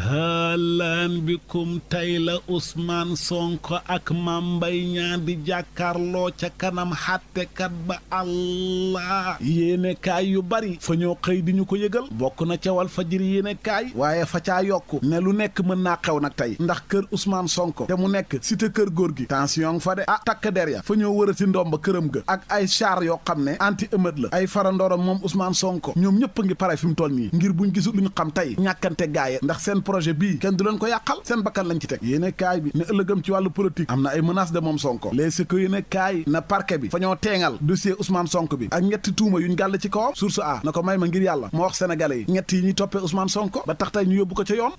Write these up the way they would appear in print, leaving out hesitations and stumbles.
ahlan bikum tey la Ousmane Sonko ak Mame Mbaye Niang di jàkkaarloo ca kanam xàttekat ba Allah yéene kaay yu bari fa ñoo xëy di ñu ko yëgal bokk na ca Walf Fadjri yéene kaay waaye fa caa yokku ne lu nekk mën naa xew nag tey ndax kër Ousmane Sonko te mu nekk cité kër góor gi tension fa de takk der ya fa ñoo wërati ndomba këram ga ak ay char yoo xam ne anti émeute la ay farandooram moom Ousmane Sonko ñoom ñëpp a ngi pare fi mu toll nii ngir buñ gisul lu ñu xam tey ñàkkante gaaya ndax seen projet bii kenn du leen ko yàqal seen bakkan lañ ci teg yéene kaay bi ne ëllëgam ci wàllu politique am na ay menaces de moom Sonko léegi ko yéene kaay na parquet bi fa ñoo teengal dossier Ousmane Sonko bi ak ñetti tuuma yuñ gàll ci kawam source a na ko may ma ngir yàlla ma wax sénégalais yi ñett yi ñuy toppee Ousmane Sonko ba tax tey ñu yóbbu ko ca yoon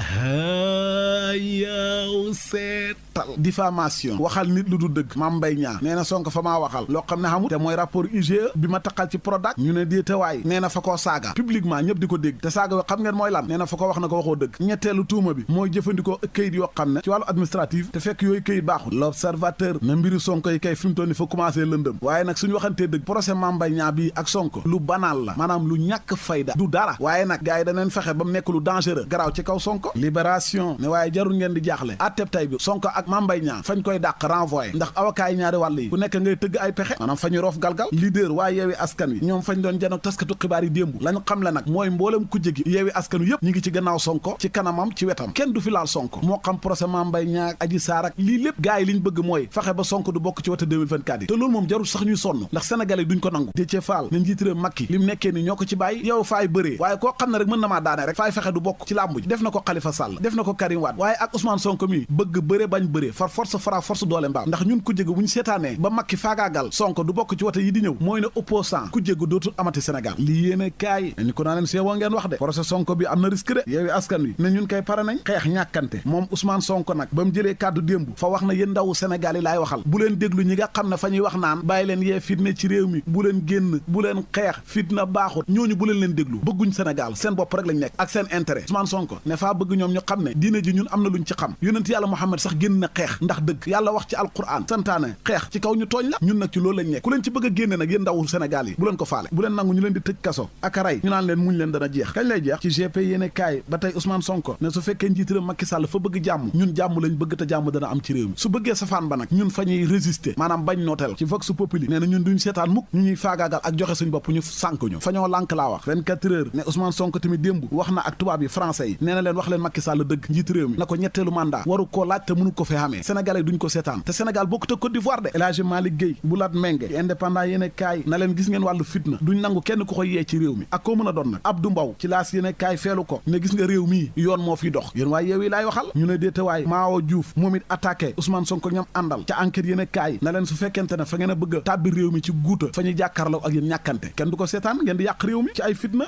yow seetal diffamation waxal nit lu du dëgg Mame Mbaye Niang nee na Sonko fa maa waxal loo xam ne xamul te mooy rapport IGE bi ma taqal ci Prodac ñu ne déetawaay nee na fa koo saaga publiquement ñëpp di ko dégg te saaga xam ngeen mooy lan nee na fa ko wax na ko waxoo dëgg ñetteelu tuuma bi mooy jëfandikoo këyit yoo xam ne ci wàllu administratif te fekk yooyu këyit baaxul l'observateur na mbiri Sonko yi kay fi mu toll ni fa commencé lëndëm waaye nag suñu waxantee dëgg procès Mame Mbaye Niang bii ak Sonko lu banal la maanaam lu ñàkk fayda du dara waaye nag gars yi daneen fexe ba mu nekk lu dangereux garaaw ci kaw Sonko libération ne waaye jarul ngeen di jaaxle atteb tay bi Sonko ak Mame Mbaye Niang fañ koy dàq renvoyé ndax avocat yi ñaari wàll yi ku nekk ngay tëgg ay pexe maanaam fa ñu roof galgal leader waaye yeewi askan wi ñoom fañ doon janook taskatu xibaar yi démb lañu xam le nag mooy mboolem kujje gi yeewi askan wi yëpp ñi ngi ci gannaaw Sonko ci kanamam ci wetam kenn du fi laal Sonko moo xam procès Mame Mbaye Niang ak Adji Sarr ak lii lépp gars yi liñ bëgg mooy fexe ba Sonko du bokk ci wote 2024 yi te loolu moom jarul sax ñuy sonn ndax sénégalais duñ ko nangu Déthié Fall ne njiit réew Macky lim nekkee ni ñoo ko ci bàyyi yow faay bëree waaye koo xam ne rek mën na maa daane rek faay fexe du bokk ci làmb ji def na ko Khalifa Sall def na ko Karim Wade waaye ak Ousmane Sonko mi bëgg bëre bañ bëre far force fara force doole mbaam ndax ñun ku jégu bu ñu seetaanee ba Macky faagaagal Sonko du bokk ci wote yi di ñëw mooy ne opposant ku jégu dootul amati Sénégal li yéene kaay ni ko naa leen see woo ngeen wax de procès Sonko bi am na risque de yeewi askan wi ne ñun kay pare nañ xeex ñàkkante moom Ousmane Sonko nag ba mu jëlee kàddu démb fa wax na yéen ndawu Sénégal yi laay waxal bu leen déglu ñi nga xam ne fa ñuy wax naan bàyyi leen yee fitne ci réew mi bu leen génn bu leen xeex fitna baaxut ñooñu bu leen déglu bëgguñ Sénégal seen bopp rek lañ nekk ak seen intérêt Ousmane Sonko ne faa bëgg ñoom ñu xam ne diine ji ñun am na luñ ci xam yonent yàlla Muhammad sax génn na xeex ndax dëgg yàlla wax ci alquran santaane xeex ci kaw ñu tooñ la ñun nag ci loolu lañ nekk ku leen ci bëgg a génne nag yéen ndawu Sénégal yi bu leen ko faale bu leen nangu ñu leen di tëj kaso ak a rey ñu naan leen muñ leen dana jeex kañ lay jeex ci GP yéene kaay ba tey Ousmane Sonko ne su fekkee njiitaram Macky Sall fa bëgg jàmm ñun jàmm lañ bëgg te jàmm dana am ci réew mi su bëggee safaan ba nag ñun fa ñuy résister maanaam bañ nooteel ci vox populi nee na ñun duñ seetaan mukk ñu ñuy faagaagal ak joxe suñ bopp ñu sànk ñu fa ñoo lànk laa wax 24 heures ne Ousmane Sonko tamit démb wax na ak tubaab yi français yi nee na leen wax leen Macky Sall dëgg njiit réew mi na ko ñetteelu mandat waru koo laaj te mënu ko fee xamee sénégalais duñ ko seetaan te Sénégal bokkut ak Côte d'Ivoire de El Hadji Malick Gueye bu laat ménge indépendant yéene kaay na leen gis ngeen wàllu fitna duñ nangu kenn ku koy yee ci réew mi ak koo mën a doon nag Abdou Mbow ci laas yéene kaay feelu ko ne gis nga réew mii yoon moo fiy dox yéen waaye yeewi laay waxal ñu ne déetawaay Mao Diouf moom it attaqué Ousmane Sonko ñoom àndal ca enquête yéene kaay na leen su fekkente ne fa ngeen a bëgg a tàbbi réew mi ci guuta fa ñuy jàkkaarloo ak yéen ñàkkante kenn du ko seetaan ngeen di yàq réew mi ci ay fitna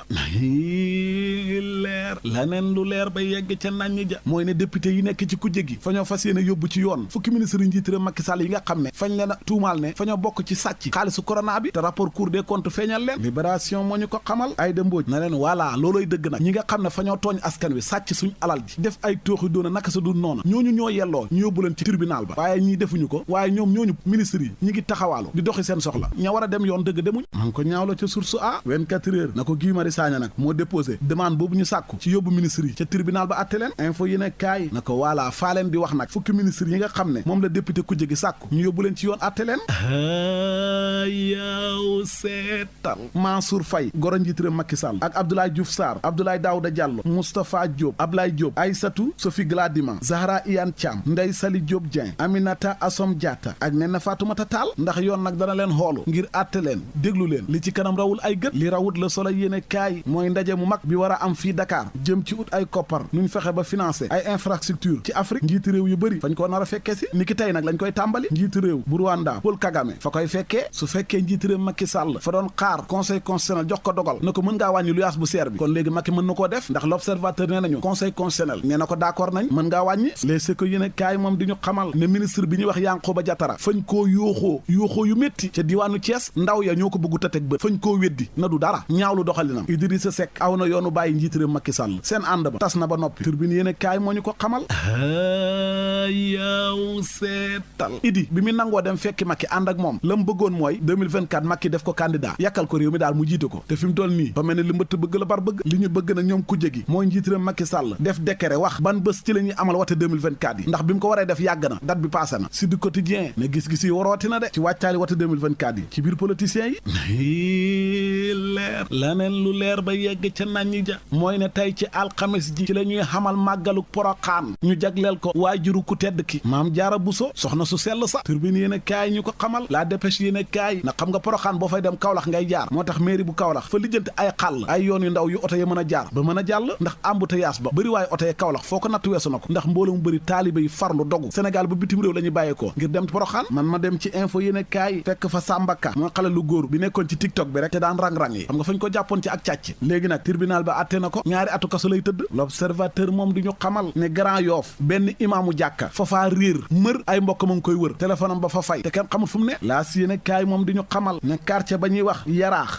leer laneen lu leer ba yegg ca nañ ja mooy ne député yi nekk ci kujje gi fa ñoo fas yéene yóbbu ci yoon fukki ministre yi njiit réew Macky Sall yi nga xam ne fañ leen a tuumaal ne fa ñoo bokk ci sàcc xaalisu corona bi te rapport Cour des comptes feeñal leen libération moo ñu ko xamal ay dëmbooj na leen voilà looloy dëgg nag ñi nga xam ne fa ñoo tooñ askan wi sàcc suñ alal ji def ay tooxi doona naka sa dul noonu ñooñu ñoo yelloo ñu yóbbu leen ci tribunal ba waaye ñii defuñu ko waaye ñoom ñooñu ministre yi ñi ngi taxawaalu di doxi seen soxla ña war a dem yoon dëgg demuñ man ko ñaawlo ca source a 24 heures na ko Guy Marius Sagna nag moo déposé demande boobu ñu sàkku ci yóbbu ministre yi ca tribunal ba atte leen info yi ne kaay na ko voilà faa leen di wax nag fukki ministre yi nga xam ne moom la député kujje gi sàkku ñu yóbbu leen ci yoon atte leen yaw seetal Mansour Faye goro njiit réew Macky Sall ak Abdoulaye Diouf Sarr Abdoulaye Daouda Diallo Moustapha Diop Ablaye Diop Aïssatou Sophie Gladima Zahra Iyane Thiam Ndeye Sali Diop Dieng Aminata Assom Diatta ak Néné Fatoumata Tall ndax yoon nag dana leen xoolu ngir àtte leen déglu leen li ci kanam rawul ay gët li rawut la solo yéene kaay mooy ndaje mu mag bi war a am fii Dakar jëm ci ut ay koppar nuñ fexe ba financer ay infrastructure ci Afrique njiiti réew yu bëri fañ ko nar a fekkee si ni ki tey nag lañ koy tàmbali njiiti réew bu Rwanda Paul Kagame fa koy fekkee su fekkee njiiti réew Macky Sall fa doon xaar conseil constitutionnel jox ko dogal na ko mën ngaa wàññi luyaas bu seer bi kon léegi Macky mën na koo def ndax l'observateur nee nañu conseil constitutionnel nee na ko d'accord nañ mën ngaa wàññi les ko yéene kaay moom di ñu xamal ne ministre bi ñuy wax Yankhoba Diattara fañ koo yooxoo yu métti ca diwaanu Thiès ndaw ya ñoo ko bëggu ta teg bët fañ koo weddi na du dara ñaawlu doxalinam Idrissa Seck aw na yoonu bàyyi njiiti réew Macky Sall Sall seen ànd ba tas na ba noppi turbine yéen kaay moo ñu ko xamal yaw seetal idi bi mu nangoo dem fekki Macky ànd ak moom la mu bëggoon mooy 2024 Macky def ko candidat yàkkal ko réew mi daal mu jiite ko te fi mu toll nii fa mel ne li mbëtt bëgg la bar bëgg li ñu bëgg nag ñoom kujje gi mooy njiitiram Macky Sall def décret wax ban bés ci la ñuy amal wate 2024 yi ndax bi mu ko waree def yàgg na date bi passé na si du quotidien ne gis-gis yi warooti na de ci wàccaali wate 2024 yi ci biir politiciens yi leer laneen lu leer ba yegg ca nañ ja mooy ne tey ci alxames ji ci la ñuy xamal màggalu Poroxaan ñu jagleel ko waajuru ku tedd ki Maam Jaara Buso soxna su sell sax turbine yéen a kaay ñu ko xamal la dépêche yéen a kaay na xam nga Poroxaan boo fay dem Kaolack ngay jaar moo tax mairie bu Kaolack fa lijjanti ay xàll ay yoon yu ndaw yu oto ya mën a jaar ba mën a jàll ndax embouteillage ba bëri waaye oto ya Kaolack foo ko natt weesu na ko ndax mbooloo mu bëri taalibe yi farlu dogu Sénégal ba bitim réew la ñuy bàyyeekoo ngir dem Poroxaan man ma dem ci info yéen a kaay fekk fa Sambaka mooy xale lu góor bi nekkoon ci TikTok bi rek te daan rang-rang yi xam nga fañ ko jàppoon ci ak càcc léegi nag tribunal ba àtte na ko ñaari atu kaso lay tëdd l'observateur moom di ñu xamal ne Grand Yoff benn imaamu jàkka fa faa réer mër ay mbokk ma ngi koy wër téléphone am ba fa fay te kenn xamul fu mu ne laa si yéen a kaay moom di ñu xamal ne quartier ba ñuy wax yaraax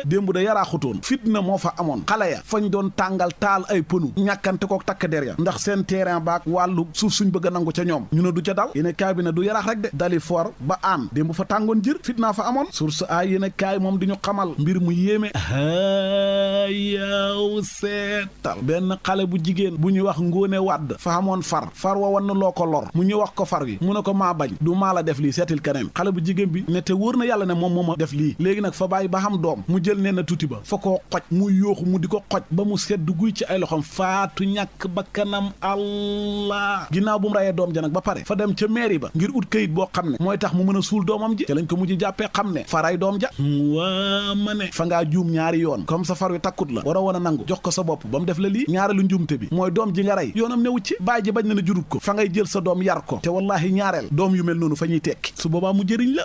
démb da yaraaxutoon fitna moo fa amoon xale ya fañ doon tàngal taal ay pënu ñàkkante kook takk der ya ndax seen terrain baak wàllu suuf suñ bëgg a nangu ca ñoom ñu ne du ca dal yéen a kaay bi ne du yaraax rek de dali for ba aan démb fa tàngoon jër fitna fa amoon source ay yéen a kaay moom di ñu xamal mbir mu yéeme yaw seetal benn xale bu jigéen bu ñuy wax Ngóone Wàdd fa amoon far wa wan loo ko lor mu ñu wax ko far wi mu ne ko maa bañ du maa la def lii seetil keneen xale bu jigéen bi ne te wóor na yàlla ne moom moo ma def lii léegi nag fa bàyyi ba xam doom mu jël nee na tuuti ba fa koo xoj mu yooxu mu di ko xoj ba mu sedd guy ci ay loxom faatu ñàkk ba kanam allah ginnaaw bu mu rayee doom ja nag ba pare fa dem ca mairie ba ngir ut kayit boo xam ne mooy tax mu mën a suul doomam ji ca lañ ko mujj jàppee xam ne faray doom ja waa ma ne fa ngaa juum ñaari yoon comme sa far wi takkut la war a woon a nangu jox ko sa bopp ba mu def la lii ñaareelu njuumte bi mooy doom ji nga rey yoonam newu ci baay ji bañ na na jurut ko fa ngay jël sa doom yar ko te wallaahi ñaareel doom yu mel noonu fa ñuy tekki su boobaa mu jëriñ la